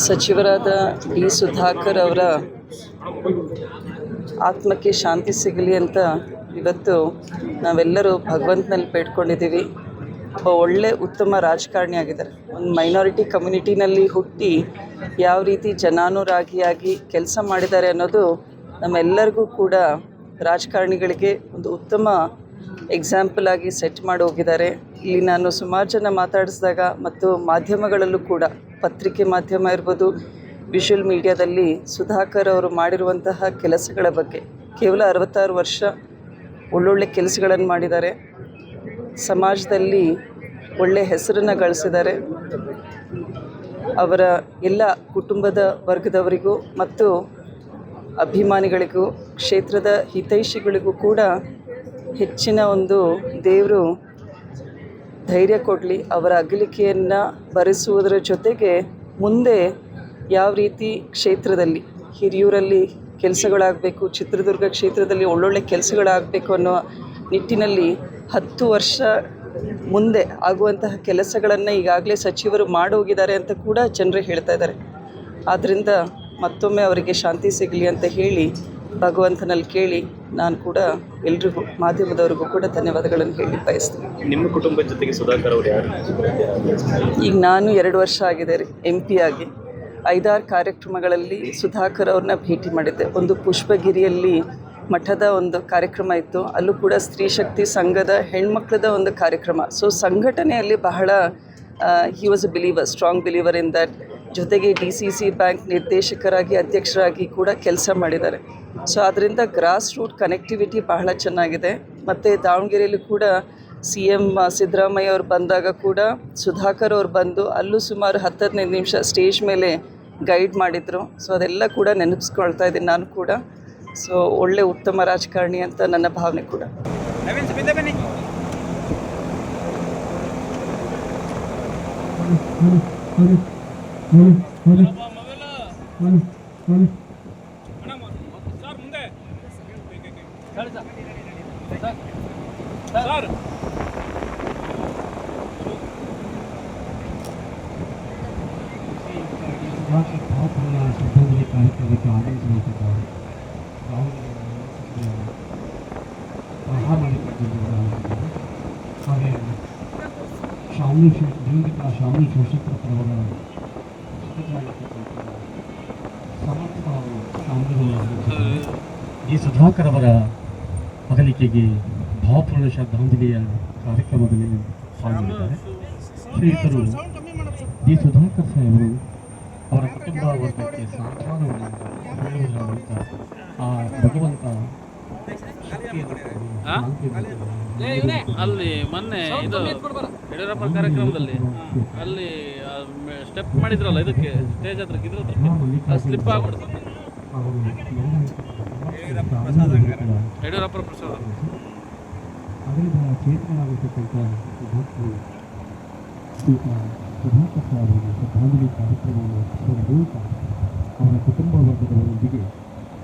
ಸಚಿವರಾದ ಡಿ ಸುಧಾಕರ್ ಅವರ ಆತ್ಮಕ್ಕೆ ಶಾಂತಿ ಸಿಗಲಿ ಅಂತ ಇವತ್ತು ನಾವೆಲ್ಲರೂ ಭಗವಂತನಲ್ಲಿ ಬೇಡ್ಕೊಂಡಿದ್ದೀವಿ. ಒಬ್ಬ ಒಳ್ಳೆ ಉತ್ತಮ ರಾಜಕಾರಣಿ ಆಗಿದ್ದಾರೆ. ಒಂದು ಮೈನಾರಿಟಿ ಕಮ್ಯುನಿಟಿನಲ್ಲಿ ಹುಟ್ಟಿ ಯಾವ ರೀತಿ ಜನಾನುರಾಗಿಯಾಗಿ ಕೆಲಸ ಮಾಡಿದ್ದಾರೆ ಅನ್ನೋದು ನಮ್ಮೆಲ್ಲರಿಗೂ ಕೂಡ ರಾಜಕಾರಣಿಗಳಿಗೆ ಒಂದು ಉತ್ತಮ ಎಕ್ಸಾಂಪಲ್ ಆಗಿ ಸೆಟ್ ಮಾಡಿ ಹೋಗಿದ್ದಾರೆ. ಇಲ್ಲಿ ನಾನು ಸುಮಾರು ಜನ ಮಾತಾಡಿಸಿದಾಗ ಮತ್ತು ಮಾಧ್ಯಮಗಳಲ್ಲೂ ಕೂಡ, ಪತ್ರಿಕೆ ಮಾಧ್ಯಮ ಇರ್ಬೋದು, ವಿಷುವಲ್ ಮೀಡಿಯಾದಲ್ಲಿ ಸುಧಾಕರ್ ಅವರು ಮಾಡಿರುವಂತಹ ಕೆಲಸಗಳ ಬಗ್ಗೆ, ಕೇವಲ 66 ವರ್ಷ ಒಳ್ಳೊಳ್ಳೆ ಕೆಲಸಗಳನ್ನು ಮಾಡಿದ್ದಾರೆ. ಸಮಾಜದಲ್ಲಿ ಒಳ್ಳೆಯ ಹೆಸರನ್ನು ಗಳಿಸಿದ್ದಾರೆ. ಅವರ ಎಲ್ಲ ಕುಟುಂಬದ ವರ್ಗದವರಿಗೂ ಮತ್ತು ಅಭಿಮಾನಿಗಳಿಗೂ, ಕ್ಷೇತ್ರದ ಹಿತೈಷಿಗಳಿಗೂ ಕೂಡ ಹೆಚ್ಚಿನ ಒಂದು ದೇವರು ಧೈರ್ಯ ಕೊಡಲಿ. ಅವರ ಅಗಲಿಕೆಯನ್ನು ಭರಿಸುವುದರ ಜೊತೆಗೆ ಮುಂದೆ ಯಾವ ರೀತಿ ಕ್ಷೇತ್ರದಲ್ಲಿ ಹಿರಿಯೂರಲ್ಲಿ ಕೆಲಸಗಳಾಗಬೇಕು, ಚಿತ್ರದುರ್ಗ ಕ್ಷೇತ್ರದಲ್ಲಿ ಒಳ್ಳೊಳ್ಳೆ ಕೆಲಸಗಳಾಗಬೇಕು ಅನ್ನೋ ನಿಟ್ಟಿನಲ್ಲಿ 10 ವರ್ಷ ಮುಂದೆ ಆಗುವಂತಹ ಕೆಲಸಗಳನ್ನು ಈಗಾಗಲೇ ಸಚಿವರು ಮಾಡೋಗಿದ್ದಾರೆ ಅಂತ ಕೂಡ ಜನರು ಹೇಳ್ತಾ ಇದ್ದಾರೆ. ಆದ್ದರಿಂದ ಮತ್ತೊಮ್ಮೆ ಅವರಿಗೆ ಶಾಂತಿ ಸಿಗಲಿ ಅಂತ ಹೇಳಿ ಭಗವಂತನಲ್ಲಿ ಕೇಳಿ ನಾನು ಕೂಡ ಎಲ್ರಿಗೂ, ಮಾಧ್ಯಮದವ್ರಿಗೂ ಕೂಡ ಧನ್ಯವಾದಗಳನ್ನು ಹೇಳಿ ಬಯಸ್ತೀನಿ. ನಿಮ್ಮ ಕುಟುಂಬದ ಜೊತೆಗೆ ಸುಧಾಕರ್ ಅವರು ಯಾರು? ಈಗ ನಾನು 2 ವರ್ಷ ಆಗಿದೆ ರೀ MP ಆಗಿ. 5-6 ಕಾರ್ಯಕ್ರಮಗಳಲ್ಲಿ ಸುಧಾಕರ್ ಅವ್ರನ್ನ ಭೇಟಿ ಮಾಡಿದ್ದೆ. ಒಂದು ಪುಷ್ಪಗಿರಿಯಲ್ಲಿ ಮಠದ ಒಂದು ಕಾರ್ಯಕ್ರಮ ಇತ್ತು, ಅಲ್ಲೂ ಕೂಡ ಸ್ತ್ರೀ ಶಕ್ತಿ ಸಂಘದ ಹೆಣ್ಮಕ್ಳದ ಒಂದು ಕಾರ್ಯಕ್ರಮ. ಸೊ ಸಂಘಟನೆಯಲ್ಲಿ ಬಹಳ he was a believer, strong believer in that. ಜೊತೆಗೆ DCC ಬ್ಯಾಂಕ್ ನಿರ್ದೇಶಕರಾಗಿ, ಅಧ್ಯಕ್ಷರಾಗಿ ಕೂಡ ಕೆಲಸ ಮಾಡಿದ್ದಾರೆ. ಸೊ ಅದರಿಂದ ಗ್ರಾಸ್ ರೂಟ್ ಕನೆಕ್ಟಿವಿಟಿ ಬಹಳ ಚೆನ್ನಾಗಿದೆ. ಮತ್ತು ದಾವಣಗೆರೆಯಲ್ಲಿ ಕೂಡ CM ಸಿದ್ದರಾಮಯ್ಯ ಅವರು ಬಂದಾಗ ಕೂಡ ಸುಧಾಕರ್ ಅವರು ಬಂದು ಅಲ್ಲೂ ಸುಮಾರು 10-15 ನಿಮಿಷ ಸ್ಟೇಜ್ ಮೇಲೆ ಗೈಡ್ ಮಾಡಿದರು. ಸೊ ಅದೆಲ್ಲ ಕೂಡ ನೆನಪಿಸ್ಕೊಳ್ತಾ ಇದ್ದೀನಿ ನಾನು ಕೂಡ. ಸೊ ಒಳ್ಳೆ ಉತ್ತಮ ರಾಜಕಾರಣಿ ಅಂತ ನನ್ನ ಭಾವನೆ ಕೂಡ. ಕಾರ್ಯಕ್ರಮಕ್ಕೆ ಆಗಮಿಸಿದ್ದಾರೆ. ಹಾಗೆ ಶಾಮಿ ಶಿವಶಂಕರ ಅವರ ಸಮರ್ಥ ಶಾಮಿಗಳು ಡಿ ಸುಧಾಕರ್ ಅವರ ಅಗಲಿಕೆಗೆ ಭಾವಪೂರ್ಣ ಶ್ರದ್ಧಾಂಜಲಿಯ ಕಾರ್ಯಕ್ರಮದಲ್ಲಿ ಪಾಲ್ಗೊಂಡಿದ್ದಾರೆ. ಶ್ರೀಯುತರು ಡಿ ಸುಧಾಕರ್ ಸಾಹೇಬರು ಅವರ ಕುಟುಂಬ ವರ್ಗಕ್ಕೆ ಸಾಂತ್ವನವನ್ನು ಹೇಳುವುದರ ಆ ಭಗವಂತ ಅಲ್ಲಿ ಮೊನ್ನೆ ಇದು ಯಡಿಯೂರಪ್ಪ ಕಾರ್ಯಕ್ರಮದಲ್ಲಿ ಅಲ್ಲಿ ಸ್ಟೆಪ್ ಮಾಡಿದ್ರಲ್ಲ, ಇದಕ್ಕೆ ಸ್ಟೇಜ್ ಹತ್ರಕ್ಕೆ ಇದ್ರ ಹತ್ರ ಸ್ಲಿಪ್ ಆಗ್ಬಿಡ್ತು. ಯಡಿಯೂರಪ್ಪ ಪ್ರಸಾದ ಅದರಿಂದ ಚೇತನಾಗಿರ್ತಕ್ಕಂಥ ಸುಧಾಕರ್ ಸಾಹೇಬರಿಗೆ ಶ್ರದ್ಧಾಂಜಲಿ ಕಾರ್ಯಕ್ರಮವನ್ನು ಅವರ ಕುಟುಂಬ ವರ್ಗದವರೊಂದಿಗೆ